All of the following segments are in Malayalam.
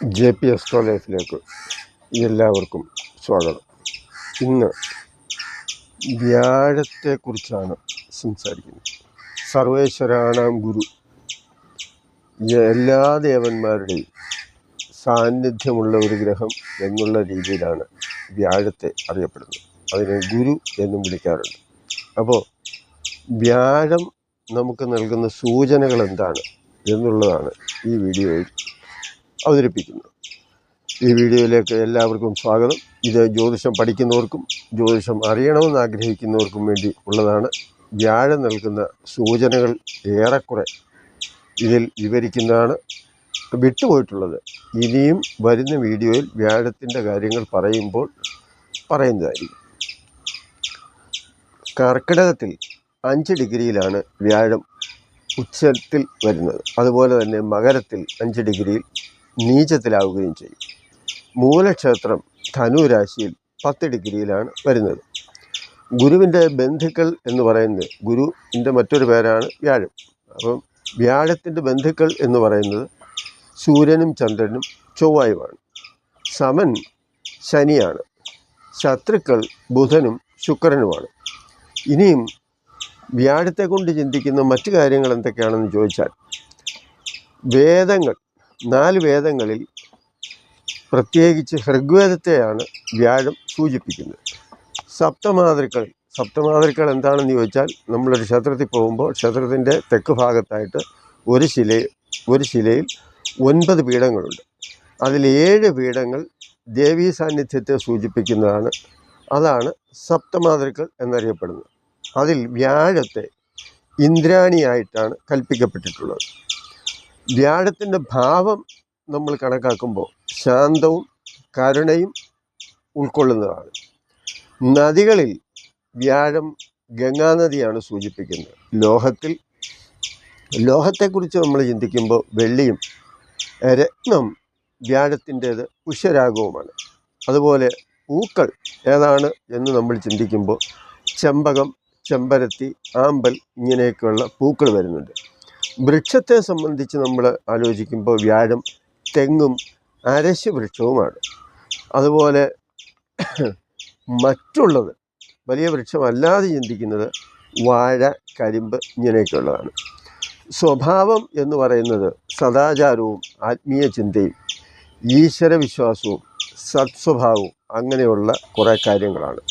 JP അസ്ട്രോലൈഫിലേക്ക് എല്ലാവർക്കും സ്വാഗതം. ഇന്ന് വ്യാഴത്തെക്കുറിച്ചാണ് സംസാരിക്കുന്നത്. സർവേശ്വരാണാം ഗുരു, എല്ലാ ദേവന്മാരുടെയും സാന്നിധ്യമുള്ള ഒരു ഗ്രഹം എന്നുള്ള രീതിയിലാണ് വ്യാഴത്തെ അറിയപ്പെടുന്നത്. അതിനെ ഗുരു എന്നും വിളിക്കാറുണ്ട്. അപ്പോൾ വ്യാഴം നമുക്ക് നൽകുന്ന സൂചനകൾ എന്താണ് എന്നുള്ളതാണ് ഈ വീഡിയോയിൽ അവതരിപ്പിക്കുന്നത്. ഈ വീഡിയോയിലേക്ക് എല്ലാവർക്കും സ്വാഗതം. ഇത് ജ്യോതിഷം പഠിക്കുന്നവർക്കും ജ്യോതിഷം അറിയണമെന്ന് ആഗ്രഹിക്കുന്നവർക്കും വേണ്ടി ഉള്ളതാണ്. വ്യാഴം നൽകുന്ന സൂചനകൾ ഏറെക്കുറെ ഇതിൽ വിവരിക്കുന്നതാണ്. വിട്ടുപോയിട്ടുള്ളത് ഇനിയും വരുന്ന വീഡിയോയിൽ വ്യാഴത്തിൻ്റെ കാര്യങ്ങൾ പറയുന്നതായിരിക്കും. കർക്കിടകത്തിൽ 5 ഡിഗ്രിയിലാണ് വ്യാഴം ഉച്ചത്തിൽ വരുന്നത്. അതുപോലെ തന്നെ മകരത്തിൽ 5 ഡിഗ്രിയിൽ നീചത്തിലാവുകയും ചെയ്യും. മൂലക്ഷേത്രം ധനു രാശിയിൽ 10 ഡിഗ്രിയിലാണ് വരുന്നത്. ഗുരുവിൻ്റെ ബന്ധുക്കൾ എന്ന് പറയുന്നത്, ഗുരുവിൻ്റെ മറ്റൊരു പേരാണ് വ്യാഴം. അപ്പം വ്യാഴത്തിൻ്റെ ബന്ധുക്കൾ എന്ന് പറയുന്നത് സൂര്യനും ചന്ദ്രനും ചൊവ്വായുമാണ്. സമൻ ശനിയാണ്. ശത്രുക്കൾ ബുധനും ശുക്രനുമാണ്. ഇനിയും വ്യാഴത്തെ കൊണ്ട് ചിന്തിക്കുന്ന മറ്റു കാര്യങ്ങൾ എന്തൊക്കെയാണെന്ന് ചോദിച്ചാൽ, വേദങ്ങൾ, 4 വേദങ്ങളിൽ പ്രത്യേകിച്ച് ഋഗ്വേദത്തെയാണ് വ്യാഴം സൂചിപ്പിക്കുന്നത്. സപ്തമാതൃക്കൾ എന്താണെന്ന് ചോദിച്ചാൽ, നമ്മളൊരു ക്ഷേത്രത്തിൽ പോകുമ്പോൾ ക്ഷേത്രത്തിൻ്റെ തെക്ക് ഭാഗത്തായിട്ട് ഒരു ശിലയിൽ 9 പീഠങ്ങളുണ്ട്. അതിൽ 7 പീഠങ്ങൾ ദേവീ സാന്നിധ്യത്തെ സൂചിപ്പിക്കുന്നതാണ്. അതാണ് സപ്തമാതൃക്കൾ എന്നറിയപ്പെടുന്നത്. അതിൽ വ്യാഴത്തെ ഇന്ദ്രാണിയായിട്ടാണ് കൽപ്പിക്കപ്പെട്ടിട്ടുള്ളത്. വ്യാഴത്തിൻ്റെ ഭാവം നമ്മൾ കണക്കാക്കുമ്പോൾ ശാന്തവും കരുണയും ഉൾക്കൊള്ളുന്നതാണ്. നദികളിൽ വ്യാഴം ഗംഗാനദിയാണ് സൂചിപ്പിക്കുന്നത്. ലോഹത്തെക്കുറിച്ച് നമ്മൾ ചിന്തിക്കുമ്പോൾ വെള്ളിയും, രത്നം വ്യാഴത്തിൻ്റേത് പുഷ്യരാഗവുമാണ്. അതുപോലെ പൂക്കൾ ഏതാണ് എന്ന് നമ്മൾ ചിന്തിക്കുമ്പോൾ ചെമ്പകം, ചെമ്പരത്തി, ആമ്പൽ ഇങ്ങനെയൊക്കെയുള്ള പൂക്കൾ വരുന്നുണ്ട്. വൃക്ഷത്തെ സംബന്ധിച്ച് നമ്മൾ ആലോചിക്കുമ്പോൾ വ്യാഴം തെങ്ങും അരശ് വൃക്ഷവുമാണ്. അതുപോലെ മറ്റുള്ളത് വലിയ വൃക്ഷമല്ലാതെ ചിന്തിക്കുന്നത് വാഴ, കരിമ്പ് ഇങ്ങനെയൊക്കെയുള്ളതാണ്. സ്വഭാവം എന്ന് പറയുന്നത് സദാചാരവും ആത്മീയ ചിന്തയും ഈശ്വരവിശ്വാസവും സത്സ്വഭാവവും അങ്ങനെയുള്ള കുറേ കാര്യങ്ങളാണ്.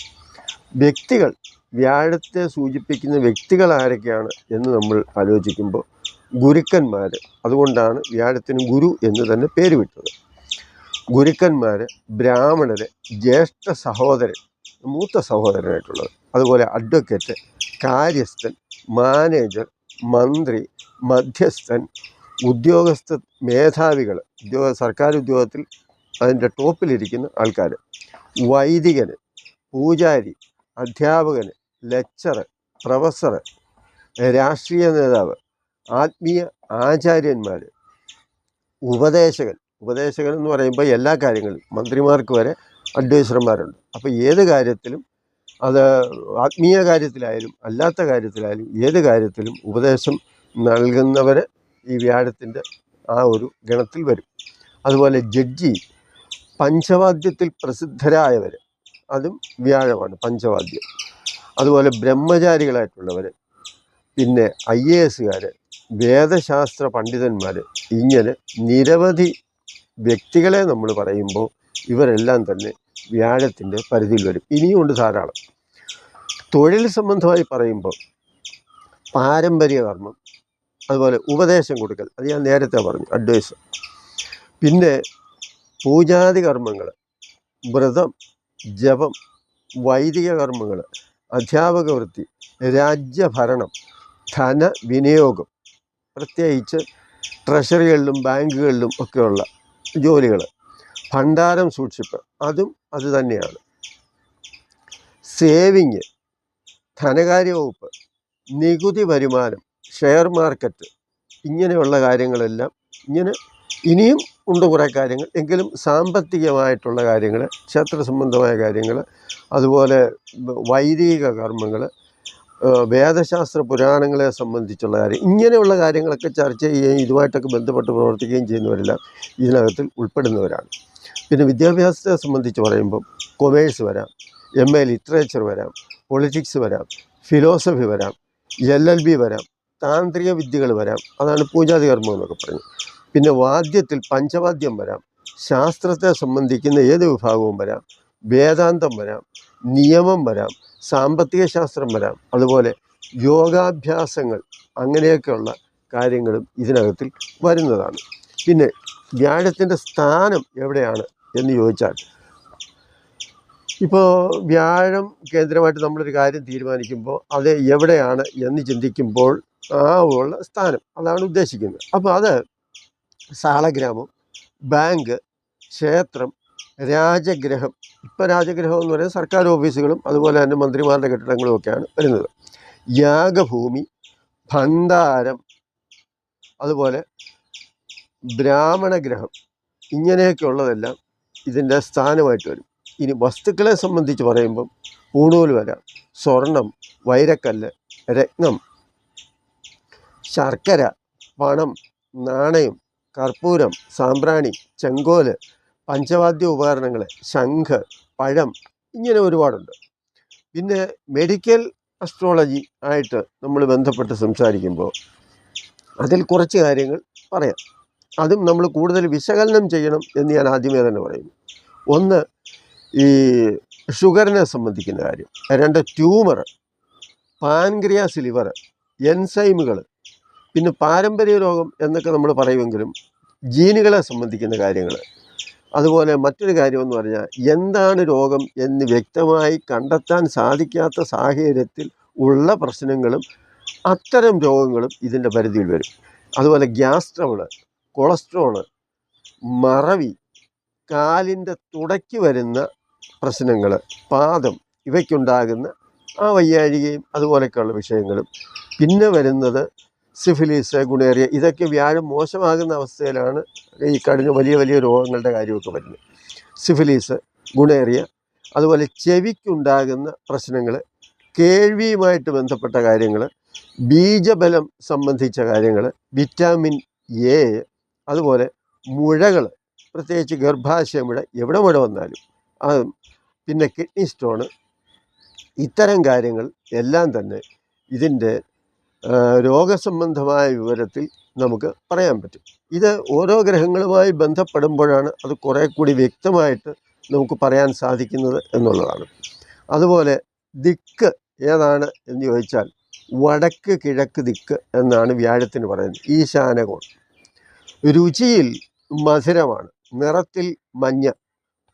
വ്യക്തികൾ, വ്യാഴത്തെ സൂചിപ്പിക്കുന്ന വ്യക്തികൾ ആരൊക്കെയാണ് എന്ന് നമ്മൾ ആലോചിക്കുമ്പോൾ ഗുരുക്കന്മാർ. അതുകൊണ്ടാണ് വ്യാഴത്തിന് ഗുരു എന്ന് തന്നെ പേര് വിട്ടത്. ഗുരുക്കന്മാർ, ബ്രാഹ്മണർ, ജ്യേഷ്ഠ സഹോദരൻ, മൂത്ത സഹോദരനായിട്ടുള്ളത്, അതുപോലെ അഡ്വക്കേറ്റ്, കാര്യസ്ഥൻ, മാനേജർ, മന്ത്രി, മധ്യസ്ഥൻ, ഉദ്യോഗസ്ഥ മേധാവികൾ, സർക്കാർ ഉദ്യോഗത്തിൽ അതിൻ്റെ ടോപ്പിലിരിക്കുന്ന ആൾക്കാർ, വൈദികന്, പൂജാരി, അധ്യാപകന്, ലെക്ചറർ, പ്രൊഫസർ, രാഷ്ട്രീയ നേതാവ്, ആത്മീയ ആചാര്യന്മാർ, ഉപദേശകൻ എന്ന് പറയുമ്പോൾ എല്ലാ കാര്യങ്ങളും, മന്ത്രിമാർക്ക് വരെ അഡ്വൈസർമാരുണ്ട്. അപ്പോൾ ഏത് കാര്യത്തിലും, അത് ആത്മീയ കാര്യത്തിലായാലും അല്ലാത്ത കാര്യത്തിലായാലും ഏത് കാര്യത്തിലും ഉപദേശം നൽകുന്നവർ ഈ വ്യാഴത്തിൻ്റെ ആ ഒരു ഗണത്തിൽ വരും. അതുപോലെ ജഡ്ജി, പഞ്ചവാദ്യത്തിൽ പ്രസിദ്ധരായവർ, അതും വ്യാഴമാണ്, പഞ്ചവാദ്യം. അതുപോലെ ബ്രഹ്മചാരികളായിട്ടുള്ളവർ, പിന്നെ IAS, വേദശാസ്ത്ര പണ്ഡിതന്മാർ, ഇങ്ങനെ നിരവധി വ്യക്തികളെ നമ്മൾ പറയുമ്പോൾ ഇവരെല്ലാം തന്നെ വ്യാഴത്തിൻ്റെ പരിധിയിൽ വരും. ഇനിയുമുണ്ട് ധാരാളം. തൊഴിൽ സംബന്ധമായി പറയുമ്പോൾ പാരമ്പര്യ കർമ്മം, അതുപോലെ ഉപദേശം കൊടുക്കൽ, അത് ഞാൻ നേരത്തെ പറഞ്ഞു, അഡ്വൈസ്. പിന്നെ പൂജാതി കർമ്മങ്ങൾ, വ്രതം, ജപം, വൈദിക കർമ്മങ്ങൾ, അധ്യാപക വൃത്തി, രാജ്യഭരണം, ധനവിനിയോഗം, പ്രത്യേകിച്ച് ട്രഷറികളിലും ബാങ്കുകളിലും ഒക്കെയുള്ള ജോലികൾ, ഭണ്ഡാരം സൂക്ഷിപ്പ്, അതും അത് തന്നെയാണ്. സേവിങ്, ധനകാര്യ വകുപ്പ്, നികുതി വരുമാനം, ഷെയർ മാർക്കറ്റ്, ഇങ്ങനെയുള്ള കാര്യങ്ങളെല്ലാം. ഇങ്ങനെ ഇനിയും ഉണ്ട് കുറേ കാര്യങ്ങൾ. എങ്കിലും സാമ്പത്തികമായിട്ടുള്ള കാര്യങ്ങൾ, ക്ഷേത്ര സംബന്ധമായ കാര്യങ്ങൾ, അതുപോലെ വൈദിക കർമ്മങ്ങൾ, വേദശാസ്ത്ര പുരാണങ്ങളെ സംബന്ധിച്ചുള്ള കാര്യം, ഇങ്ങനെയുള്ള കാര്യങ്ങളൊക്കെ ചർച്ച ചെയ്യുകയും ഇതുമായിട്ടൊക്കെ ബന്ധപ്പെട്ട് പ്രവർത്തിക്കുകയും ചെയ്യുന്നവരെല്ലാം ഇതിനകത്തിൽ ഉൾപ്പെടുന്നവരാണ്. പിന്നെ വിദ്യാഭ്യാസത്തെ സംബന്ധിച്ച് പറയുമ്പം കൊമേഴ്സ് വരാം, MA ലിറ്ററേച്ചർ വരാം, പൊളിറ്റിക്സ് വരാം, ഫിലോസഫി വരാം, LLB വരാം, താന്ത്രിക വിദ്യകൾ വരാം, അതാണ് പൂജാതി കർമ്മം എന്നൊക്കെ പറഞ്ഞു. പിന്നെ വാദ്യത്തിൽ പഞ്ചവാദ്യം വരാം, ശാസ്ത്രത്തെ സംബന്ധിക്കുന്ന ഏത് വിഭാഗവും വരാം, വേദാന്തം വരാം, നിയമം വരാം, സാമ്പത്തിക ശാസ്ത്രം വരാം, അതുപോലെ യോഗാഭ്യാസങ്ങൾ, അങ്ങനെയൊക്കെയുള്ള കാര്യങ്ങളും ഇതിനകത്തിൽ വരുന്നതാണ്. പിന്നെ വ്യാഴത്തിൻ്റെ സ്ഥാനം എവിടെയാണ് എന്ന് ചോദിച്ചാൽ, ഇപ്പോൾ വ്യാഴം കേന്ദ്രമായിട്ട് നമ്മളൊരു കാര്യം തീരുമാനിക്കുമ്പോൾ അത് എവിടെയാണ് എന്ന് ചിന്തിക്കുമ്പോൾ ആ ഉള്ള സ്ഥാനം അതാണ് ഉദ്ദേശിക്കുന്നത്. അപ്പോൾ അത് സാളഗ്രാമം, ബാങ്ക്, ക്ഷേത്രം, രാജഗ്രഹം. ഇപ്പോൾ രാജഗ്രഹം എന്ന് പറയുന്നത് സർക്കാർ ഓഫീസുകളും അതുപോലെ തന്നെ മന്ത്രിമാരുടെ കെട്ടിടങ്ങളും ഒക്കെയാണ് വരുന്നത്. യാഗഭൂമി, ഭണ്ഡാരം, അതുപോലെ ബ്രാഹ്മണഗ്രഹം, ഇങ്ങനെയൊക്കെ ഉള്ളതെല്ലാം ഇതിൻ്റെ സ്ഥാനമായിട്ട് വരും. ഇനി വസ്തുക്കളെ സംബന്ധിച്ച് പറയുമ്പം പൂണൂൽ വരാം, സ്വർണം, വൈരക്കല്ല്, രത്നം, ശർക്കര, പണം, നാണയം, കർപ്പൂരം, സാമ്പ്രാണി, ചെങ്കോല്, പഞ്ചവാദ്യ ഉപകരണങ്ങൾ, ശംഖ്, പഴം, ഇങ്ങനെ ഒരുപാടുണ്ട്. പിന്നെ മെഡിക്കൽ അസ്ട്രോളജി ആയിട്ട് നമ്മൾ ബന്ധപ്പെട്ട് സംസാരിക്കുമ്പോൾ അതിൽ കുറച്ച് കാര്യങ്ങൾ പറയാം. അതും നമ്മൾ കൂടുതൽ വിശകലനം ചെയ്യണം എന്ന് ഞാൻ ആദ്യമേ തന്നെ പറയുന്നു. ഒന്ന്, ഈ ഷുഗറിനെ സംബന്ധിക്കുന്ന കാര്യം. 2, ട്യൂമർ, പാൻക്രിയാസ്, ലിവർ, എൻസൈമുകൾ. പിന്നെ പാരമ്പര്യ രോഗം എന്നൊക്കെ നമ്മൾ പറയുമെങ്കിലും ജീനുകളെ സംബന്ധിക്കുന്ന കാര്യങ്ങൾ. അതുപോലെ മറ്റൊരു കാര്യമെന്ന് പറഞ്ഞാൽ എന്താണ് രോഗം എന്ന് വ്യക്തമായി കണ്ടെത്താൻ സാധിക്കാത്ത സാഹചര്യത്തിൽ ഉള്ള പ്രശ്നങ്ങളും അത്തരം രോഗങ്ങളും ഇതിൻ്റെ പരിധിയിൽ വരും. അതുപോലെ ഗ്യാസ് ട്രബിള്, കൊളസ്ട്രോള്, മറവി, കാലിൻ്റെ തുടയ്ക്ക് വരുന്ന പ്രശ്നങ്ങൾ, പാദം, ഇവയ്ക്കുണ്ടാകുന്ന ആ വയ്യാഴികയും അതുപോലെയൊക്കെയുള്ള വിഷയങ്ങളും. പിന്നെ വരുന്നത് സിഫിലിസ്, ഗുണേറിയ. ഇതൊക്കെ വ്യാഴം മോശമാകുന്ന അവസ്ഥയിലാണ് ഈ വലിയ വലിയ രോഗങ്ങളുടെ കാര്യമൊക്കെ വരുന്നത്. സിഫിലിസ്, ഗുണേറിയ, അതുപോലെ ചെവിക്കുണ്ടാകുന്ന പ്രശ്നങ്ങൾ, കേൾവിയുമായിട്ട് ബന്ധപ്പെട്ട കാര്യങ്ങൾ, ബീജബലം സംബന്ധിച്ച കാര്യങ്ങൾ, വിറ്റാമിൻ എ, അതുപോലെ മുഴകൾ, പ്രത്യേകിച്ച് ഗർഭാശയ മുഴ, എവിടെ മുഴ വന്നാലും അത്, പിന്നെ കിഡ്നി സ്റ്റോണ്, ഇത്തരം കാര്യങ്ങൾ എല്ലാം തന്നെ ഇതിൻ്റെ രോഗസംബന്ധമായ വിവരത്തിൽ നമുക്ക് പറയാൻ പറ്റും. ഇത് ഓരോ ഗ്രഹങ്ങളുമായി ബന്ധപ്പെടുമ്പോഴാണ് അത് കുറേ കൂടി വ്യക്തമായിട്ട് നമുക്ക് പറയാൻ സാധിക്കുന്നത് എന്നുള്ളതാണ്. അതുപോലെ ദിക്ക് ഏതാണ് എന്ന് ചോദിച്ചാൽ വടക്ക് കിഴക്ക് ദിക്ക് എന്നാണ് വ്യാഴത്തിന് പറയുന്നത്, ഈശാനകോൺ. രുചിയിൽ മധുരമാണ്, നിറത്തിൽ മഞ്ഞ,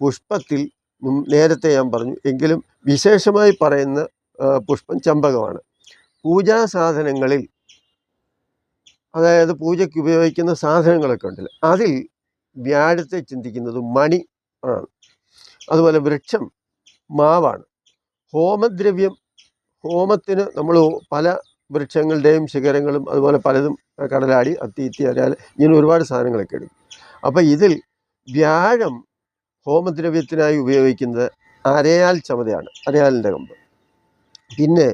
പുഷ്പത്തിൽ നേരത്തെ ഞാൻ പറഞ്ഞു എങ്കിലും വിശേഷമായി പറയുന്ന പുഷ്പം ചമ്പകമാണ്. പൂജാ സാധനങ്ങളിൽ, അതായത് പൂജയ്ക്ക് ഉപയോഗിക്കുന്ന സാധനങ്ങളൊക്കെ ഉണ്ടല്ലോ, അതിൽ വ്യാഴത്തെ ചിന്തിക്കുന്നത് മണി ആണ്. അതുപോലെ വൃക്ഷം മാവാണ്. ഹോമദ്രവ്യം, ഹോമത്തിന് നമ്മൾ പല വൃക്ഷങ്ങളുടെയും ശിഖരങ്ങളും അതുപോലെ പലതും, കടലാടി, അത്തി, അരാൽ, ഇങ്ങനെ ഒരുപാട് സാധനങ്ങളൊക്കെ എടുക്കും. അപ്പോൾ ഇതിൽ വ്യാഴം ഹോമദ്രവ്യത്തിനായി ഉപയോഗിക്കുന്നത് അരയാൽ ചമതയാണ്, അരയാലിൻ്റെ കമ്പ്. പിന്നെ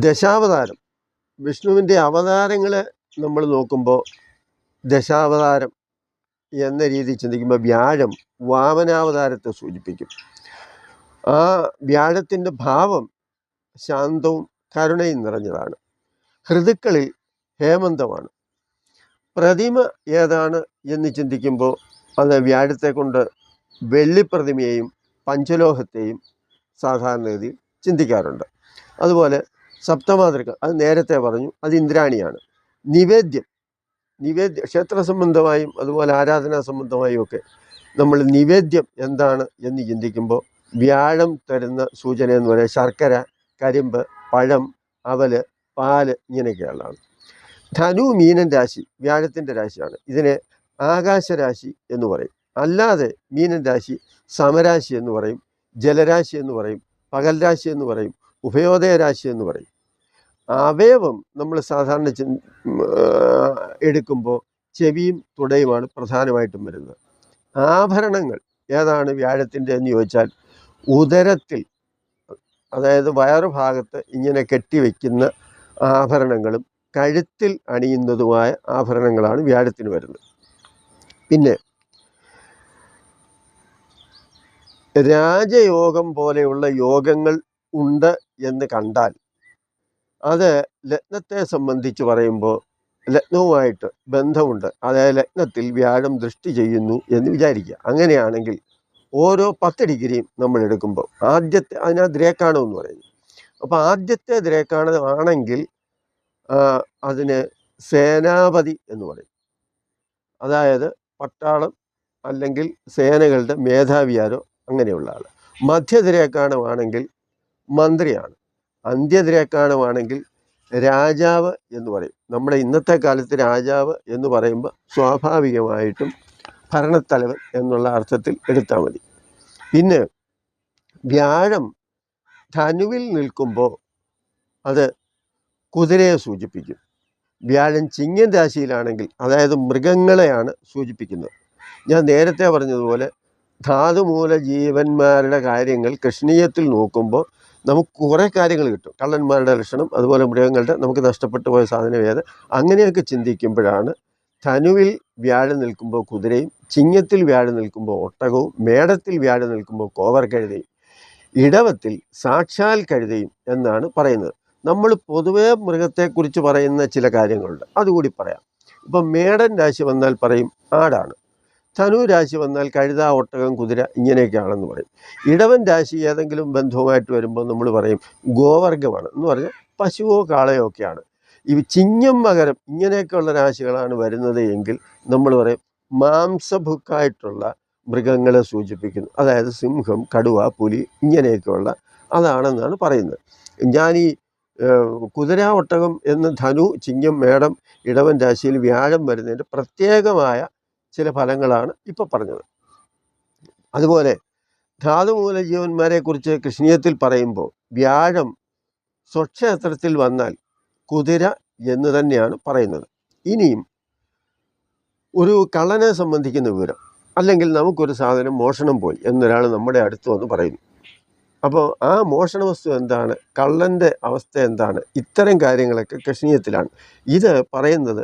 ദശാവതാരം, വിഷ്ണുവിൻ്റെ അവതാരങ്ങളെ നമ്മൾ നോക്കുമ്പോൾ ദശാവതാരം എന്ന രീതി ചിന്തിക്കുമ്പോൾ വ്യാഴം വാമനാവതാരത്തെ സൂചിപ്പിക്കും. ആ വ്യാഴത്തിൻ്റെ ഭാവം ശാന്തവും കരുണയും നിറഞ്ഞതാണ്. ഋതുക്കളിൽ ഹേമന്തമാണ്. പ്രതിമ ഏതാണ് എന്ന് ചിന്തിക്കുമ്പോൾ അത് വ്യാഴത്തെ കൊണ്ട് വെള്ളിപ്രതിമയെയും പഞ്ചലോഹത്തെയും സാധാരണഗതിയിൽ ചിന്തിക്കാറുണ്ട്. അതുപോലെ സപ്തമാതൃക, അത് നേരത്തെ പറഞ്ഞു, അത് ഇന്ദ്രാണിയാണ്. നിവേദ്യം, ക്ഷേത്ര സംബന്ധമായും അതുപോലെ ആരാധനാ സംബന്ധമായും ഒക്കെ നമ്മൾ നിവേദ്യം എന്താണ് എന്ന് ചിന്തിക്കുമ്പോൾ വ്യാഴം തരുന്ന സൂചന എന്ന് പറയുന്നത് ശർക്കര, കരിമ്പ്, പഴം, അവല്, പാല്, ഇങ്ങനെയൊക്കെയുള്ളതാണ്. ധനു മീനൻ രാശി വ്യാഴത്തിൻ്റെ രാശിയാണ്. ഇതിനെ ആകാശരാശി എന്ന് പറയും. അല്ലാതെ മീനൻ രാശി സമരാശി എന്ന് പറയും, ജലരാശി എന്ന് പറയും, പകൽ രാശി എന്ന് പറയും, ഉഭയോദയ രാശി എന്ന് പറയും. അവയവം നമ്മൾ സാധാരണ എടുക്കുമ്പോൾ ചെവിയും തുടയുമാണ് പ്രധാനമായിട്ടും വരുന്നത്. ആഭരണങ്ങൾ ഏതാണ് വ്യാഴത്തിൻ്റെ എന്ന് ചോദിച്ചാൽ ഉദരത്തിൽ അതായത് വയറുഭാഗത്ത് ഇങ്ങനെ കെട്ടിവെക്കുന്ന ആഭരണങ്ങളും കഴുത്തിൽ അണിയുന്നതുമായ ആഭരണങ്ങളാണ് വ്യാഴത്തിന് വരുന്നത്. പിന്നെ രാജയോഗം പോലെയുള്ള യോഗങ്ങൾ ഉണ്ട് എന്ന് കണ്ടാൽ അത് ലഗ്നത്തെ സംബന്ധിച്ച് പറയുമ്പോൾ ലഗ്നവുമായിട്ട് ബന്ധമുണ്ട്, അതായത് ലഗ്നത്തിൽ വ്യാഴം ദൃഷ്ടി ചെയ്യുന്നു എന്ന് വിചാരിക്കുക. അങ്ങനെയാണെങ്കിൽ ഓരോ 10 ഡിഗ്രിയും നമ്മൾ എടുക്കുമ്പോൾ ആദ്യത്തെ അതിനകത്ത് ദ്രേക്കാണം എന്ന് പറയുന്നു. അപ്പോൾ ആദ്യത്തെ ദ്രേക്കാണം ആണെങ്കിൽ അതിന് സേനാപതി എന്ന് പറയും. അതായത് പട്ടാളം അല്ലെങ്കിൽ സേനകളുടെ മേധാവിയാരോ അങ്ങനെയുള്ള ആൾ. മധ്യദ്രേക്കാണമാണെങ്കിൽ മന്ത്രിയാണ്. അന്ത്യദ്രേക്കാണമാണെങ്കിൽ രാജാവ് എന്ന് പറയും. നമ്മുടെ ഇന്നത്തെ കാലത്ത് രാജാവ് എന്ന് പറയുമ്പോൾ സ്വാഭാവികമായിട്ടും ഭരണത്തലവൻ എന്നുള്ള അർത്ഥത്തിൽ എടുത്താൽ മതി. പിന്നെ വ്യാഴം ധനുവിൽ നിൽക്കുമ്പോൾ അത് കുതിരയെ സൂചിപ്പിക്കും. വ്യാഴം ചിങ്ങൻ രാശിയിലാണെങ്കിൽ അതായത് മൃഗങ്ങളെയാണ് സൂചിപ്പിക്കുന്നത്. ഞാൻ നേരത്തെ പറഞ്ഞതുപോലെ ധാതുമൂല ജീവന്മാരുടെ കാര്യങ്ങൾ കൃഷ്ണീയത്തിൽ നോക്കുമ്പോൾ നമുക്ക് കുറേ കാര്യങ്ങൾ കിട്ടും. കള്ളന്മാരുടെ ലക്ഷണം, അതുപോലെ മൃഗങ്ങളുടെ, നമുക്ക് നഷ്ടപ്പെട്ടു പോയ സാധനം ഏത്, അങ്ങനെയൊക്കെ ചിന്തിക്കുമ്പോഴാണ് ധനുവിൽ വ്യാഴം നിൽക്കുമ്പോൾ കുതിരയും, ചിങ്ങത്തിൽ വ്യാഴം നിൽക്കുമ്പോൾ ഒട്ടകവും, മേടത്തിൽ വ്യാഴം നിൽക്കുമ്പോൾ കോവർ കഴുതയും, ഇടവത്തിൽ സാക്ഷാൽ കഴുതയും എന്നാണ് പറയുന്നത്. നമ്മൾ പൊതുവേ മൃഗത്തെക്കുറിച്ച് പറയുന്ന ചില കാര്യങ്ങളുണ്ട്, അതുകൂടി പറയാം. ഇപ്പം മേടൻ രാശി വന്നാൽ പറയും ആടാണ്. ധനു രാശി വന്നാൽ കഴുത, ഒട്ടകം, കുതിര ഇങ്ങനെയൊക്കെയാണെന്ന് പറയും. ഇടവൻ രാശി ഏതെങ്കിലും ബന്ധവുമായിട്ട് വരുമ്പോൾ നമ്മൾ പറയും ഗോവർഗമാണ് എന്ന് പറഞ്ഞാൽ പശുവോ കാളയോ ഒക്കെയാണ്. ഈ ചിങ്ങം, മകരം ഇങ്ങനെയൊക്കെയുള്ള രാശികളാണ് വരുന്നത് എങ്കിൽ നമ്മൾ പറയും മാംസഭുക്കായിട്ടുള്ള മൃഗങ്ങളെ സൂചിപ്പിക്കുന്നു. അതായത് സിംഹം, കടുവ, പുലി ഇങ്ങനെയൊക്കെയുള്ള അതാണെന്നാണ് പറയുന്നത്. ഞാൻ ഈ കുതിര, ഒട്ടകം എന്ന് ധനു, ചിങ്ങം, മേടം, ഇടവൻ രാശിയിൽ വ്യാഴം വരുന്നതിൻ്റെ പ്രത്യേകമായ ചില ഫലങ്ങളാണ് ഇപ്പോൾ പറഞ്ഞത്. അതുപോലെ ധാതുമൂല ജീവന്മാരെ കുറിച്ച് കൃഷ്ണീയത്തിൽ പറയുമ്പോൾ വ്യാഴം സ്വക്ഷേത്രത്തിൽ വന്നാൽ കുതിര എന്ന് തന്നെയാണ് പറയുന്നത്. ഇനിയും ഒരു കള്ളനെ സംബന്ധിക്കുന്ന വിവരം, അല്ലെങ്കിൽ നമുക്കൊരു സാധനം മോഷണം പോയി എന്നൊരാൾ നമ്മുടെ അടുത്ത് വന്ന് പറയുന്നു. അപ്പോൾ ആ മോഷണ വസ്തു എന്താണ്, കള്ളൻ്റെ അവസ്ഥ എന്താണ്, ഇത്തരം കാര്യങ്ങളൊക്കെ കൃഷ്ണീയത്തിലാണ്. ഇത് പറയുന്നത്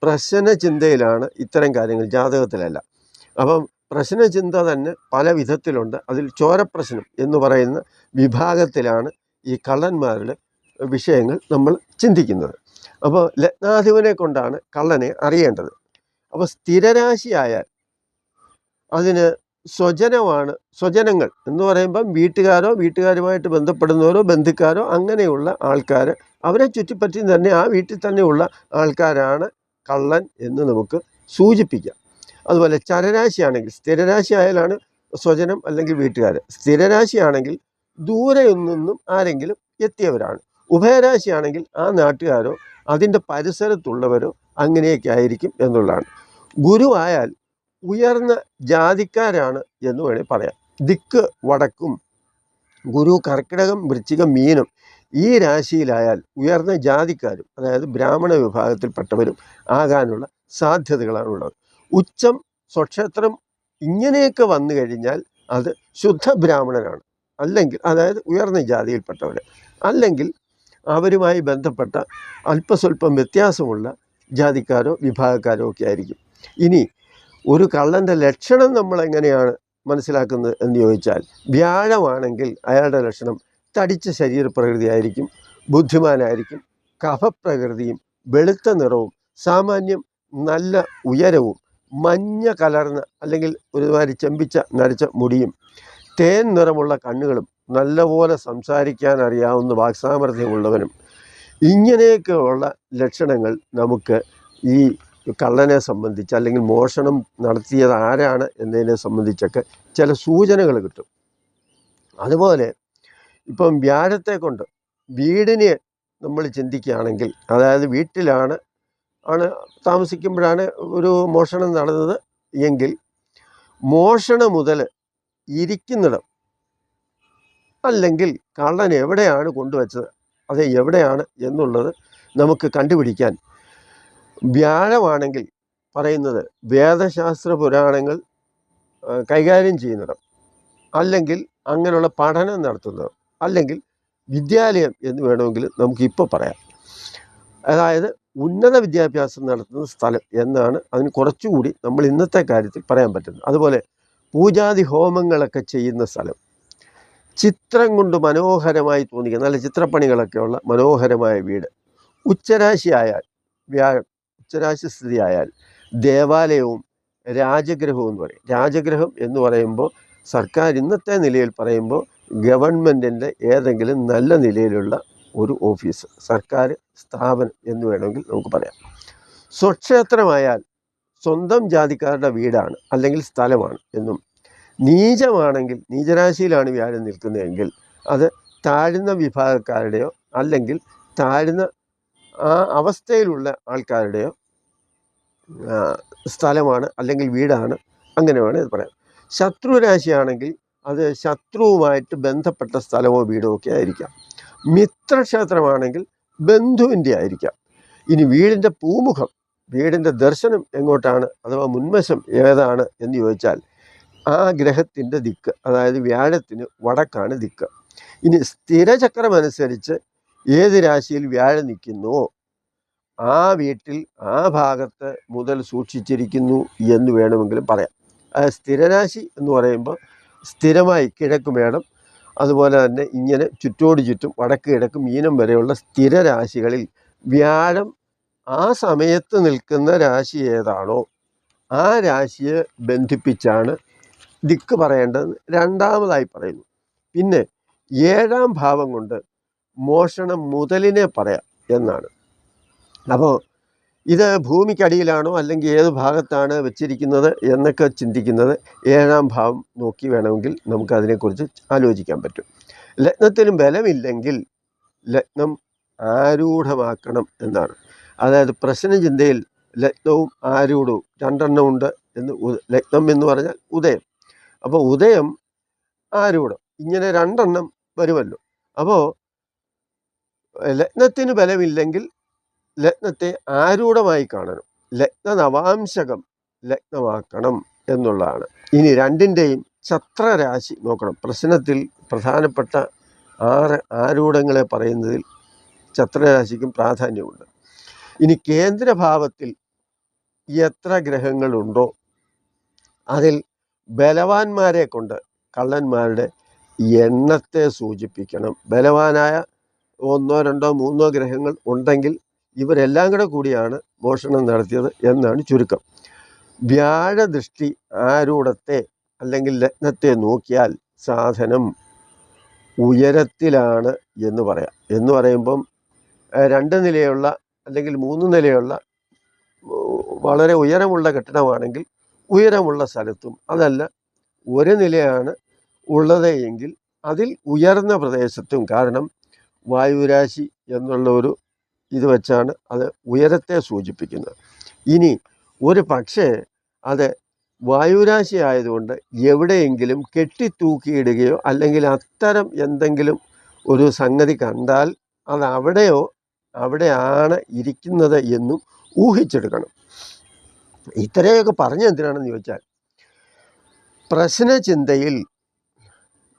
പ്രശ്നചിന്തയിലാണ്, ഇത്തരം കാര്യങ്ങൾ ജാതകത്തിലല്ല. അപ്പം പ്രശ്നചിന്ത തന്നെ പല വിധത്തിലുണ്ട്. അതിൽ ചോരപ്രശ്നം എന്ന് പറയുന്ന വിഭാഗത്തിലാണ് ഈ കള്ളന്മാരുടെ വിഷയങ്ങൾ നമ്മൾ ചിന്തിക്കുന്നത്. അപ്പോൾ ലഗ്നാധിപനെ കൊണ്ടാണ് കള്ളനെ അറിയേണ്ടത്. അപ്പോൾ സ്ഥിരരാശിയായാൽ അതിന് സ്വജനമാണ്. സ്വജനങ്ങൾ എന്ന് പറയുമ്പം വീട്ടുകാരോ, വീട്ടുകാരുമായിട്ട് ബന്ധപ്പെടുന്നവരോ, ബന്ധുക്കാരോ അങ്ങനെയുള്ള ആൾക്കാർ, അവരെ ചുറ്റിപ്പറ്റി തന്നെ ആ വീട്ടിൽ തന്നെയുള്ള ആൾക്കാരാണ് കള്ളൻ എന്ന് നമുക്ക് സൂചിപ്പിക്കാം. അതുപോലെ ചരരാശിയാണെങ്കിൽ, സ്ഥിരരാശി ആയാലാണ് സ്വജനം അല്ലെങ്കിൽ വീട്ടുകാർ. സ്ഥിരരാശിയാണെങ്കിൽ ദൂരെ നിന്നും ആരെങ്കിലും എത്തിയവരാണ്. ഉഭയരാശിയാണെങ്കിൽ ആ നാട്ടുകാരോ അതിൻ്റെ പരിസരത്തുള്ളവരോ അങ്ങനെയൊക്കെ ആയിരിക്കും എന്നുള്ളതാണ്. ഗുരുവായാൽ ഉയർന്ന ജാതിക്കാരാണ് എന്ന് വേണമെങ്കിൽ പറയാം. ദിക്ക് വടക്കും, ഗുരു കർക്കിടകം, വൃശ്ചികം, മീനം ഈ രാശിയിലായാൽ ഉയർന്ന ജാതിക്കാരും, അതായത് ബ്രാഹ്മണ വിഭാഗത്തിൽപ്പെട്ടവരും ആകാനുള്ള സാധ്യതകളാണുള്ളത്. ഉച്ചം, സ്വക്ഷേത്രം ഇങ്ങനെയൊക്കെ വന്നു കഴിഞ്ഞാൽ അത് ശുദ്ധ ബ്രാഹ്മണരാണ്, അല്ലെങ്കിൽ അതായത് ഉയർന്ന ജാതിയിൽപ്പെട്ടവർ, അല്ലെങ്കിൽ അവരുമായി ബന്ധപ്പെട്ട അല്പസ്വല്പം വ്യത്യാസമുള്ള ജാതിക്കാരോ വിഭാഗക്കാരോ ഒക്കെ ആയിരിക്കും. ഇനി ഒരു കള്ളൻ്റെ ലക്ഷണം നമ്മൾ എങ്ങനെയാണ് മനസ്സിലാക്കുന്നത് എന്ന് ചോദിച്ചാൽ, വ്യാഴമാണെങ്കിൽ അയാളുടെ ലക്ഷണം തടിച്ച ശരീരപ്രകൃതി ആയിരിക്കും, ബുദ്ധിമാനായിരിക്കും, കഫപ്രകൃതിയും, വെളുത്ത നിറവും, സാമാന്യം നല്ല ഉയരവും, മഞ്ഞ കലർന്ന അല്ലെങ്കിൽ ഒരുമാതിരി ചെമ്പിച്ച നരച്ച മുടിയും, തേൻ നിറമുള്ള കണ്ണുകളും, നല്ലപോലെ സംസാരിക്കാൻ അറിയാവുന്ന വാക്സാമർഥ്യമുള്ളവനും, ഇങ്ങനെയൊക്കെയുള്ള ലക്ഷണങ്ങൾ നമുക്ക് ഈ കള്ളനെ സംബന്ധിച്ച്, അല്ലെങ്കിൽ മോഷണം നടത്തിയത് ആരാണ് എന്നതിനെ സംബന്ധിച്ചൊക്കെ ചില സൂചനകൾ കിട്ടും. അതുപോലെ ഇപ്പം വ്യാഴത്തെ കൊണ്ട് വീടിനെ നമ്മൾ ചിന്തിക്കുകയാണെങ്കിൽ, അതായത് വീട്ടിലാണ് താമസിക്കുമ്പോഴാണ് ഒരു മോഷണം നടന്നത് എങ്കിൽ, മോഷണം മുതൽ ഇരിക്കുന്നിടം, അല്ലെങ്കിൽ കള്ളൻ എവിടെയാണ് കൊണ്ടുവച്ചത്, അത് എവിടെയാണ് എന്നുള്ളത് നമുക്ക് കണ്ടുപിടിക്കാൻ വ്യാഴമാണെങ്കിൽ പറയുന്നത് വേദശാസ്ത്ര പുരാണങ്ങൾ കൈകാര്യം ചെയ്യുന്നിടം, അല്ലെങ്കിൽ അങ്ങനെയുള്ള പഠനം നടത്തുന്നത്, അല്ലെങ്കിൽ വിദ്യാലയം എന്ന് വേണമെങ്കിൽ നമുക്കിപ്പോൾ പറയാം. അതായത് ഉന്നത വിദ്യാഭ്യാസം നടത്തുന്ന സ്ഥലം എന്നാണ് അതിന് കുറച്ചുകൂടി നമ്മൾ ഇന്നത്തെ കാര്യത്തിൽ പറയാൻ പറ്റുന്നത്. അതുപോലെ പൂജാതി ഹോമങ്ങളൊക്കെ ചെയ്യുന്ന സ്ഥലം, ചിത്രം കൊണ്ട് മനോഹരമായി തോന്നിക്കുക നല്ല ചിത്രപ്പണികളൊക്കെയുള്ള മനോഹരമായ വീട്, ഉച്ചരാശി ആയാൽ വ്യാഴം ഉച്ചരാശി സ്ഥിതി ആയാൽ ദേവാലയവും രാജഗൃഹവും എന്ന് പറയും. രാജഗൃഹം എന്ന് പറയുമ്പോൾ സർക്കാർ ഇന്നത്തെ നിലയിൽ പറയുമ്പോൾ ഗവൺമെൻറ്റിൻ്റെ ഏതെങ്കിലും നല്ല നിലയിലുള്ള ഒരു ഓഫീസ്, സർക്കാർ സ്ഥാപനം എന്ന് വേണമെങ്കിൽ നമുക്ക് പറയാം. സ്വക്ഷേത്രമായാൽ സ്വന്തം ജാതിക്കാരുടെ വീടാണ് അല്ലെങ്കിൽ സ്ഥലമാണ് എന്നും, നീചമാണെങ്കിൽ നീചരാശിയിലാണ് വ്യാഴം നിൽക്കുന്നതെങ്കിൽ അത് താഴ്ന്ന വിഭാഗക്കാരുടെയോ അല്ലെങ്കിൽ താഴ്ന്ന ആ അവസ്ഥയിലുള്ള ആൾക്കാരുടെയോ സ്ഥലമാണ് അല്ലെങ്കിൽ വീടാണ്, അങ്ങനെ വേണം ഇത് പറയാം. ശത്രുരാശിയാണെങ്കിൽ അത് ശത്രുവുമായിട്ട് ബന്ധപ്പെട്ട സ്ഥലമോ വീടോ ഒക്കെ ആയിരിക്കാം. മിത്രക്ഷേത്രമാണെങ്കിൽ ബന്ധുവിൻ്റെ ആയിരിക്കാം. ഇനി വീടിൻ്റെ പൂമുഖം, വീടിൻ്റെ ദർശനം എങ്ങോട്ടാണ് അഥവാ മുൻവശം ഏതാണ് എന്ന് ചോദിച്ചാൽ ആ ഗ്രഹത്തിൻ്റെ ദിക്ക്, അതായത് വ്യാഴത്തിന് വടക്കാണ് ദിക്ക്. ഇനി സ്ഥിരചക്രം അനുസരിച്ച് ഏത് രാശിയിൽ വ്യാഴം നിൽക്കുന്നുവോ ആ വീട്ടിൽ ആ ഭാഗത്ത് മുതൽ സൂക്ഷിച്ചിരിക്കുന്നു എന്ന് വേണമെങ്കിലും പറയാം. സ്ഥിരരാശി എന്ന് പറയുമ്പോൾ സ്ഥിരമായി കിഴക്ക് മേടം, അതുപോലെ തന്നെ ഇങ്ങനെ ചുറ്റോട് ചുറ്റും വടക്ക് കിഴക്ക് മീനം വരെയുള്ള സ്ഥിരരാശികളിൽ വ്യാഴം ആ സമയത്ത് നിൽക്കുന്ന രാശി ഏതാണോ ആ രാശിയെ ബന്ധിപ്പിച്ചാണ് ദിക്ക് പറയേണ്ടത് രണ്ടാമതായി പറയുന്നു. പിന്നെ 7ാം ഭാവം കൊണ്ട് മോഷണം മുതലിനെ പറയാം എന്നാണ്. അപ്പോൾ ഇത് ഭൂമിക്കടിയിലാണോ അല്ലെങ്കിൽ ഏത് ഭാഗത്താണ് വെച്ചിരിക്കുന്നത് എന്നൊക്കെ ചിന്തിക്കുന്നത് 7ാം ഭാവം നോക്കി വേണമെങ്കിൽ നമുക്കതിനെക്കുറിച്ച് ആലോചിക്കാൻ പറ്റും. ലഗ്നത്തിനും ബലമില്ലെങ്കിൽ ലഗ്നം ആരൂഢമാക്കണം എന്നാണ്. അതായത് പ്രശ്നചിന്തയിൽ ലഗ്നവും ആരൂഢവും 2 ഉണ്ട് എന്ന്. ലഗ്നം എന്ന് പറഞ്ഞാൽ ഉദയം, അപ്പോൾ ഉദയം ആരൂഢം ഇങ്ങനെ 2 വരുമല്ലോ. അപ്പോൾ ലഗ്നത്തിന് ബലമില്ലെങ്കിൽ ലഗ്നത്തെ ആരൂഢമായി കാണണം, ലഗ്ന നവാംശകം ലഗ്നമാക്കണം എന്നുള്ളതാണ്. ഇനി 2ൻ്റെയും ഛത്രരാശി നോക്കണം. പ്രശ്നത്തിൽ പ്രധാനപ്പെട്ട 6 ആരൂഢങ്ങളെ പറയുന്നതിൽ ഛത്രരാശിക്കും പ്രാധാന്യമുണ്ട്. ഇനി കേന്ദ്രഭാവത്തിൽ എത്ര ഗ്രഹങ്ങളുണ്ടോ അതിൽ ബലവാന്മാരെ കൊണ്ട് കള്ളന്മാരുടെ എണ്ണത്തെ സൂചിപ്പിക്കണം. ബലവാനായ 1, 2, 3 ഗ്രഹങ്ങൾ ഉണ്ടെങ്കിൽ ഇവരെല്ലാം കൂടിയാണ് മോഷണം നടത്തിയത് എന്നാണ് ചുരുക്കം. വ്യാഴദൃഷ്ടി ആരൂഢത്തെ അല്ലെങ്കിൽ ലഗ്നത്തെ നോക്കിയാൽ സാധനം ഉയരത്തിലാണ് എന്ന് പറയാം. എന്ന് പറയുമ്പം 2 നിലയുള്ള അല്ലെങ്കിൽ 3 നിലയുള്ള വളരെ ഉയരമുള്ള കെട്ടിടമാണെങ്കിൽ ഉയരമുള്ള സ്ഥലത്തും, അതല്ല 1 നിലയാണ് ഉള്ളത് എങ്കിൽ അതിൽ ഉയർന്ന പ്രദേശത്തും, കാരണം വായുരാശി എന്നുള്ള ഒരു ഇത് വെച്ചാണ് അത് ഉയരത്തെ സൂചിപ്പിക്കുന്നത്. ഇനി ഒരു പക്ഷേ അത് വായുരാശി ആയതുകൊണ്ട് എവിടെയെങ്കിലും കെട്ടിത്തൂക്കിയിടുകയോ അല്ലെങ്കിൽ അത്തരം എന്തെങ്കിലും ഒരു സംഗതി കണ്ടാൽ അത് അവിടെയാണ് ഇരിക്കുന്നത് എന്നും ഊഹിച്ചെടുക്കണം. ഇത്രയൊക്കെ പറഞ്ഞെന്തിനാണെന്ന് ചോദിച്ചാൽ പ്രശ്നചിന്തയിൽ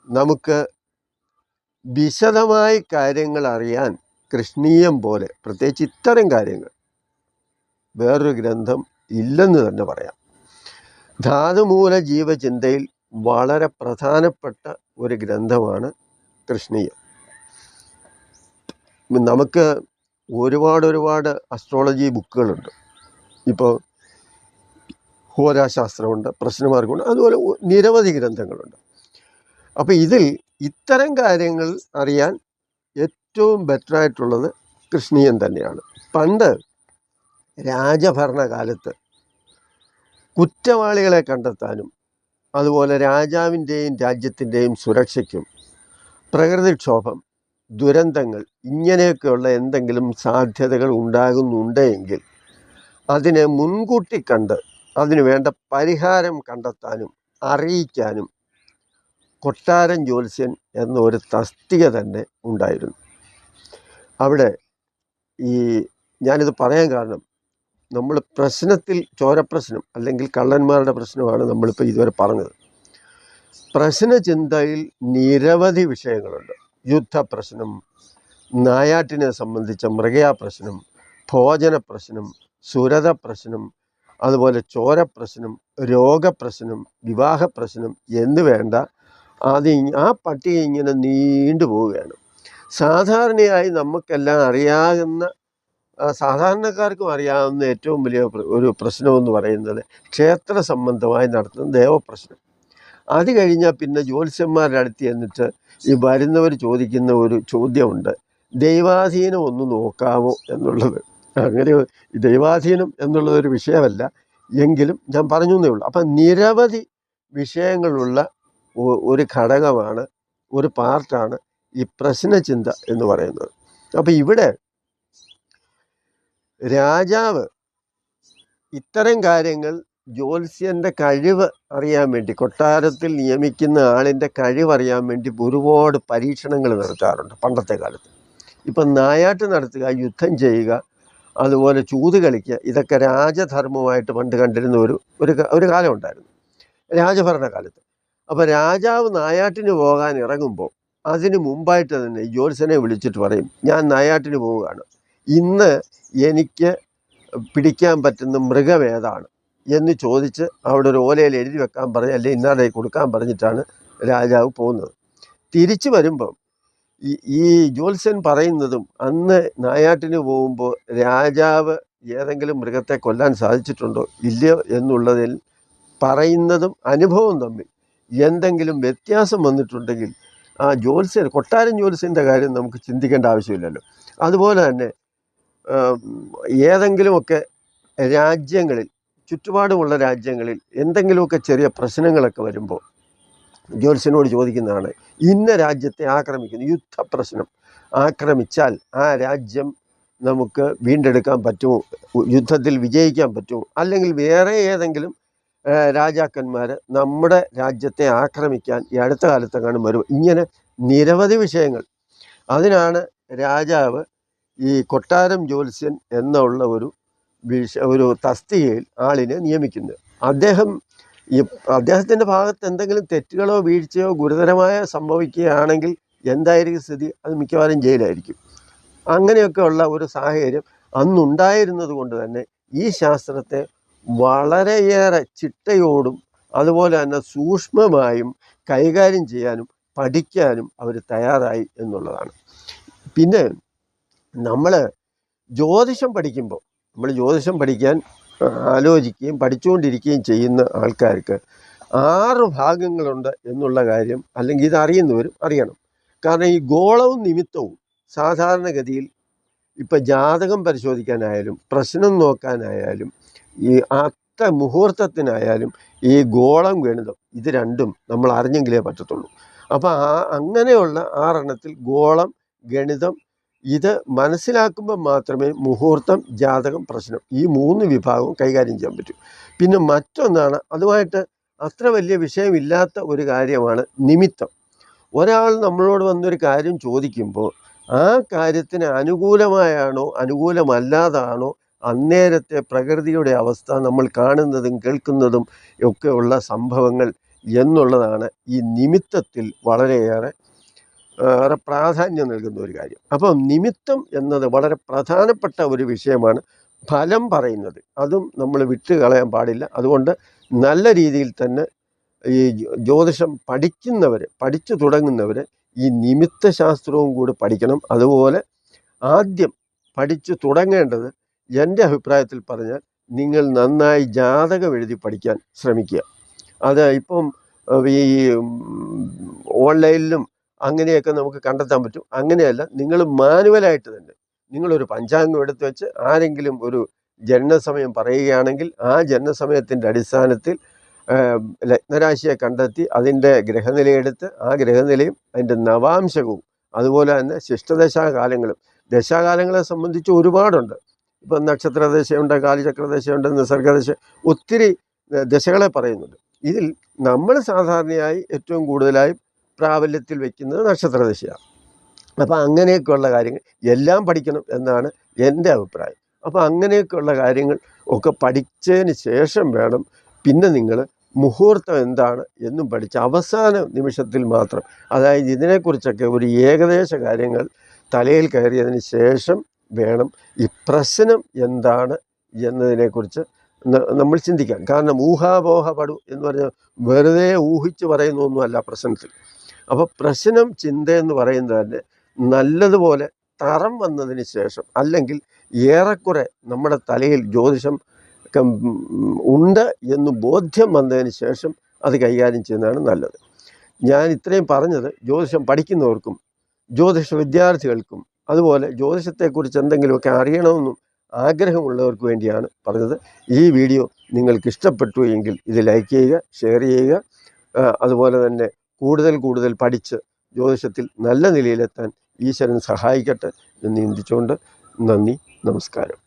നമുക്ക് വിശദമായി കാര്യങ്ങൾ അറിയാൻ കൃഷ്ണീയം പോലെ പ്രത്യേകിച്ച് ഇത്തരം കാര്യങ്ങൾ വേറൊരു ഗ്രന്ഥം ഇല്ലെന്ന് തന്നെ പറയാം. ധാതുമൂല ജീവചിന്തയിൽ വളരെ പ്രധാനപ്പെട്ട ഒരു ഗ്രന്ഥമാണ് കൃഷ്ണീയം. നമുക്ക് ഒരുപാട് അസ്ട്രോളജി ബുക്കുകളുണ്ട്. ഇപ്പോൾ ഹോരാശാസ്ത്രമുണ്ട്, പ്രശ്നമാർഗമുണ്ട്, അതുപോലെ നിരവധി ഗ്രന്ഥങ്ങളുണ്ട്. അപ്പോൾ ഇതിൽ ഇത്തരം കാര്യങ്ങൾ അറിയാൻ ഏറ്റവും ബെറ്ററായിട്ടുള്ളത് കൃഷ്ണീയം തന്നെയാണ്. പണ്ട് രാജഭരണകാലത്ത് കുറ്റവാളികളെ കണ്ടെത്താനും അതുപോലെ രാജാവിൻ്റെയും രാജ്യത്തിൻ്റെയും സുരക്ഷയ്ക്കും പ്രകൃതിക്ഷോഭം, ദുരന്തങ്ങൾ ഇങ്ങനെയൊക്കെയുള്ള എന്തെങ്കിലും സാധ്യതകൾ ഉണ്ടാകുന്നുണ്ടെങ്കിൽ അതിനെ മുൻകൂട്ടി കണ്ട് അതിനു വേണ്ട പരിഹാരം കണ്ടെത്താനും അറിയിക്കാനും കൊട്ടാരം ജ്യോത്സ്യൻ എന്നൊരു തസ്തിക തന്നെ ഉണ്ടായിരുന്നു. അവിടെ ഞാനിത് പറയാൻ കാരണം, നമ്മൾ പ്രശ്നത്തിൽ ചോരപ്രശ്നം അല്ലെങ്കിൽ കള്ളന്മാരുടെ പ്രശ്നമാണ് നമ്മളിപ്പോൾ ഇതുവരെ പറഞ്ഞത്. പ്രശ്നചിന്തയിൽ നിരവധി വിഷയങ്ങളുണ്ട്. യുദ്ധപ്രശ്നം, നായാട്ടിനെ സംബന്ധിച്ച മൃഗയാ പ്രശ്നം, ഭോജന പ്രശ്നം, സുരത പ്രശ്നം, അതുപോലെ ചോരപ്രശ്നം, രോഗപ്രശ്നം, വിവാഹ പ്രശ്നം എന്ന് വേണ്ട ആ പട്ടിക ഇങ്ങനെ നീണ്ടു പോവുകയാണ്. സാധാരണയായി നമുക്കെല്ലാം അറിയാവുന്ന സാധാരണക്കാർക്കും അറിയാവുന്ന ഏറ്റവും വലിയ ഒരു പ്രശ്നമെന്ന് പറയുന്നത് ക്ഷേത്ര സംബന്ധമായി നടത്തുന്ന ദേവപ്രശ്നം. അത് കഴിഞ്ഞാൽ പിന്നെ ജ്യോത്സ്യന്മാരുടെ അടുത്ത് ചെന്നിട്ട് ഈ വരുന്നവർ ചോദിക്കുന്ന ഒരു ചോദ്യമുണ്ട്, ദൈവാധീനം ഒന്ന് നോക്കാമോ എന്നുള്ളത്. അങ്ങനെ ദൈവാധീനം എന്നുള്ളതൊരു വിഷയമല്ല, എങ്കിലും ഞാൻ പറഞ്ഞു എന്നേ ഉള്ളൂ. അപ്പം നിരവധി വിഷയങ്ങളുള്ള ഒരു ഘടകമാണ്, ഒരു പാർട്ടാണ് ഈ പ്രശ്നചിന്ത എന്ന് പറയുന്നത്. അപ്പം ഇവിടെ രാജാവ് ഇത്തരം കാര്യങ്ങൾ ജ്യോത്സ്യൻ്റെ കഴിവ് അറിയാൻ വേണ്ടി, കൊട്ടാരത്തിൽ നിയമിക്കുന്ന ആളിൻ്റെ കഴിവ് അറിയാൻ വേണ്ടി ഒരുപാട് പരീക്ഷണങ്ങൾ നടത്താറുണ്ട് പണ്ടത്തെ കാലത്ത്. ഇപ്പം നായാട്ട് നടത്തുക, യുദ്ധം ചെയ്യുക, അതുപോലെ ചൂത് കളിക്കുക, ഇതൊക്കെ രാജധർമ്മമായിട്ട് പണ്ട് കണ്ടിരുന്ന ഒരു കാലം ഉണ്ടായിരുന്നു, രാജഭരണകാലത്ത്. അപ്പോൾ രാജാവ് നായാട്ടിന് പോകാൻ ഇറങ്ങുമ്പോൾ അതിന് മുമ്പായിട്ട് തന്നെ ജ്യോത്സ്യനെ വിളിച്ചിട്ട് പറയും, ഞാൻ നായാട്ടിന് പോവുകയാണ്, ഇന്ന് എനിക്ക് പിടിക്കാൻ പറ്റുന്ന മൃഗം ഏതാണ് എന്ന് ചോദിച്ച് അവിടെ ഒരു ഓലയിൽ എഴുതി വെക്കാൻ പറഞ്ഞ്, അല്ലെങ്കിൽ ഇന്നാടെ കൊടുക്കാൻ പറഞ്ഞിട്ടാണ് രാജാവ് പോകുന്നത്. തിരിച്ചു വരുമ്പം ഈ ജ്യോത്സ്യൻ പറയുന്നതും അന്ന് നായാട്ടിന് പോകുമ്പോൾ രാജാവ് ഏതെങ്കിലും മൃഗത്തെ കൊല്ലാൻ സാധിച്ചിട്ടുണ്ടോ ഇല്ലയോ എന്നുള്ളതിൽ പറയുന്നതും അനുഭവം തമ്മിൽ എന്തെങ്കിലും വ്യത്യാസം വന്നിട്ടുണ്ടെങ്കിൽ ആ ജ്യോത്സ്യൻ, കൊട്ടാരം ജ്യോത്സ്യൻ്റെ കാര്യം നമുക്ക് ചിന്തിക്കേണ്ട ആവശ്യമില്ലല്ലോ. അതുപോലെ തന്നെ ഏതെങ്കിലുമൊക്കെ രാജ്യങ്ങളിൽ, ചുറ്റുപാടുമുള്ള രാജ്യങ്ങളിൽ എന്തെങ്കിലുമൊക്കെ ചെറിയ പ്രശ്നങ്ങളൊക്കെ വരുമ്പോൾ ജ്യോത്സ്യനോട് ചോദിക്കുന്നതാണ്, ഇന്ന രാജ്യത്തെ ആക്രമിക്കുന്നു, യുദ്ധപ്രശ്നം ആക്രമിച്ചാൽ ആ രാജ്യം നമുക്ക് വീണ്ടെടുക്കാൻ പറ്റുമോ, യുദ്ധത്തിൽ വിജയിക്കാൻ പറ്റുമോ, അല്ലെങ്കിൽ വേറെ ഏതെങ്കിലും രാജാക്കന്മാർ നമ്മുടെ രാജ്യത്തെ ആക്രമിക്കാൻ ഈ അടുത്ത കാലത്തെങ്ങാനും വരും. ഇങ്ങനെ നിരവധി വിഷയങ്ങൾ. അതിനാണ് രാജാവ് ഈ കൊട്ടാരം ജ്യോത്സ്യൻ എന്നുള്ള ഒരു തസ്തികയിൽ ആളിനെ നിയമിക്കുന്നത്. അദ്ദേഹത്തിൻ്റെ ഭാഗത്ത് എന്തെങ്കിലും തെറ്റുകളോ വീഴ്ചയോ ഗുരുതരമായ സംഭവിക്കുകയാണെങ്കിൽ എന്തായിരിക്കും സ്ഥിതി? അത് മിക്കവാറും ജയിലായിരിക്കും. അങ്ങനെയൊക്കെയുള്ള ഒരു സാഹചര്യം അന്നുണ്ടായിരുന്നത് കൊണ്ട് തന്നെ ഈ ശാസ്ത്രത്തെ വളരെയേറെ ചിട്ടയോടും അതുപോലെ തന്നെ സൂക്ഷ്മമായും കൈകാര്യം ചെയ്യാനും പഠിക്കാനും അവർ തയ്യാറായി എന്നുള്ളതാണ്. പിന്നെ നമ്മൾ ജ്യോതിഷം പഠിക്കുമ്പോൾ, നമ്മൾ ജ്യോതിഷം പഠിക്കാൻ ആലോചിക്കുകയും പഠിച്ചുകൊണ്ടിരിക്കുകയും ചെയ്യുന്ന ആൾക്കാർക്ക് 6 ഭാഗങ്ങളുണ്ട് എന്നുള്ള കാര്യം, അല്ലെങ്കിൽ ഇത് അറിയുന്നവരും അറിയണം. കാരണം ഈ ഗോളവും നിമിത്തവും സാധാരണഗതിയിൽ ഇപ്പം ജാതകം പരിശോധിക്കാനായാലും പ്രശ്നം നോക്കാനായാലും ഈ മുഹൂർത്തത്തിനായാലും ഈ ഗോളം ഗണിതം ഇത് രണ്ടും നമ്മൾ അറിഞ്ഞെങ്കിലേ പറ്റത്തുള്ളൂ. അപ്പോൾ അങ്ങനെയുള്ള 6 എണ്ണത്തിൽ ഗോളം, ഗണിതം ഇത് മനസ്സിലാക്കുമ്പോൾ മാത്രമേ മുഹൂർത്തം, ജാതകം, പ്രശ്നം ഈ 3 വിഭാഗവും കൈകാര്യം ചെയ്യാൻ പറ്റൂ. പിന്നെ മറ്റൊന്നാണ്, അതുമായിട്ട് അത്ര വലിയ വിഷയമില്ലാത്ത ഒരു കാര്യമാണ് നിമിത്തം. ഒരാൾ നമ്മളോട് വന്നൊരു കാര്യം ചോദിക്കുമ്പോൾ ആ കാര്യത്തിന് അനുകൂലമായാണോ അനുകൂലമല്ലാതാണോ അന്നേരത്തെ പ്രകൃതിയുടെ അവസ്ഥ, നമ്മൾ കാണുന്നതും കേൾക്കുന്നതും ഒക്കെയുള്ള സംഭവങ്ങൾ എന്നുള്ളതാണ് ഈ നിമിത്തത്തിൽ വളരെയേറെ പ്രാധാന്യം നൽകുന്ന ഒരു കാര്യം. അപ്പം നിമിത്തം എന്നത് വളരെ പ്രധാനപ്പെട്ട ഒരു വിഷയമാണ്. ഫലം പറയുന്നത് അതും നമ്മൾ വിട്ട് കളയാൻ പാടില്ല. അതുകൊണ്ട് നല്ല രീതിയിൽ തന്നെ ഈ ജ്യോതിഷം പഠിച്ചു തുടങ്ങുന്നവർ ഈ നിമിത്ത ശാസ്ത്രവും കൂടി പഠിക്കണം. അതുപോലെ ആദ്യം പഠിച്ചു തുടങ്ങേണ്ടത്, എൻ്റെ അഭിപ്രായത്തിൽ പറഞ്ഞാൽ, നിങ്ങൾ നന്നായി ജാതകം എഴുതി പഠിക്കാൻ ശ്രമിക്കുക. അത് ഇപ്പം ഈ ഓൺലൈനിലും അങ്ങനെയൊക്കെ നമുക്ക് കണ്ടെത്താൻ പറ്റും. അങ്ങനെയല്ല, നിങ്ങൾ മാനുവലായിട്ട് തന്നെ നിങ്ങളൊരു പഞ്ചാംഗം എടുത്ത് വെച്ച് ആരെങ്കിലും ഒരു ജനനസമയം പറയുകയാണെങ്കിൽ ആ ജനനസമയത്തിൻ്റെ അടിസ്ഥാനത്തിൽ ലഗ്നരാശിയെ കണ്ടെത്തി അതിൻ്റെ ഗ്രഹനിലയെടുത്ത് ആ ഗ്രഹനിലയും അതിൻ്റെ നവാംശകവും അതുപോലെ തന്നെ ശിഷ്ടദശാകാലങ്ങളും, ദശാകാലങ്ങളെ സംബന്ധിച്ച് ഒരുപാടുണ്ട്. ഇപ്പം നക്ഷത്രദശയുണ്ട്, കാലചക്രദശയുണ്ട്, നിസർഗദശ, ഒത്തിരി ദശകളെ പറയുന്നുണ്ട്. ഇതിൽ നമ്മൾ സാധാരണയായി ഏറ്റവും കൂടുതലായും പ്രാബല്യത്തിൽ വയ്ക്കുന്നത് നക്ഷത്രദശയാണ്. അപ്പോൾ അങ്ങനെയൊക്കെയുള്ള കാര്യങ്ങൾ എല്ലാം പഠിക്കണം എന്നാണ് എൻ്റെ അഭിപ്രായം. അപ്പോൾ അങ്ങനെയൊക്കെയുള്ള കാര്യങ്ങൾ ഒക്കെ പഠിച്ചതിന് ശേഷം വേണം പിന്നെ നിങ്ങൾ മുഹൂർത്തം എന്താണ് എന്നും പഠിച്ച് അവസാന നിമിഷത്തിൽ മാത്രം, അതായത് ഇതിനെക്കുറിച്ചൊക്കെ ഒരു ഏകദേശ കാര്യങ്ങൾ തലയിൽ കയറിയതിന് ശേഷം വേണം ഈ പ്രശ്നം എന്താണ് എന്നതിനെക്കുറിച്ച് നമ്മൾ ചിന്തിക്കാൻ. കാരണം ഊഹാപോഹപടു എന്ന് പറഞ്ഞാൽ വെറുതെ ഊഹിച്ച് പറയുന്നൊന്നുമല്ല പ്രശ്നത്തിൽ. അപ്പോൾ പ്രശ്നം ചിന്തയെന്ന് പറയുന്നത് തന്നെ നല്ലതുപോലെ തറം വന്നതിന് ശേഷം, അല്ലെങ്കിൽ ഏറെക്കുറെ നമ്മുടെ തലയിൽ ജ്യോതിഷം ഉണ്ട് എന്ന് ബോധ്യം വന്നതിന് ശേഷം അത് കൈകാര്യം ചെയ്യുന്നതാണ് നല്ലത്. ഞാൻ ഇത്രയും പറഞ്ഞത് ജ്യോതിഷം പഠിക്കുന്നവർക്കും ജ്യോതിഷ വിദ്യാർത്ഥികൾക്കും അതുപോലെ ജ്യോതിഷത്തെക്കുറിച്ച് എന്തെങ്കിലുമൊക്കെ അറിയണമെന്നും ആഗ്രഹമുള്ളവർക്ക് വേണ്ടിയാണ് പറഞ്ഞത്. ഈ വീഡിയോ നിങ്ങൾക്ക് ഇഷ്ടപ്പെട്ടു എങ്കിൽ ഇത് ലൈക്ക് ചെയ്യുക, ഷെയർ ചെയ്യുക. അതുപോലെ തന്നെ കൂടുതൽ പഠിച്ച് ജ്യോതിഷത്തിൽ നല്ല നിലയിലെത്താൻ ഈശ്വരൻ സഹായിക്കട്ടെ എന്ന് ചിന്തിച്ചുകൊണ്ട് നന്ദി, നമസ്കാരം.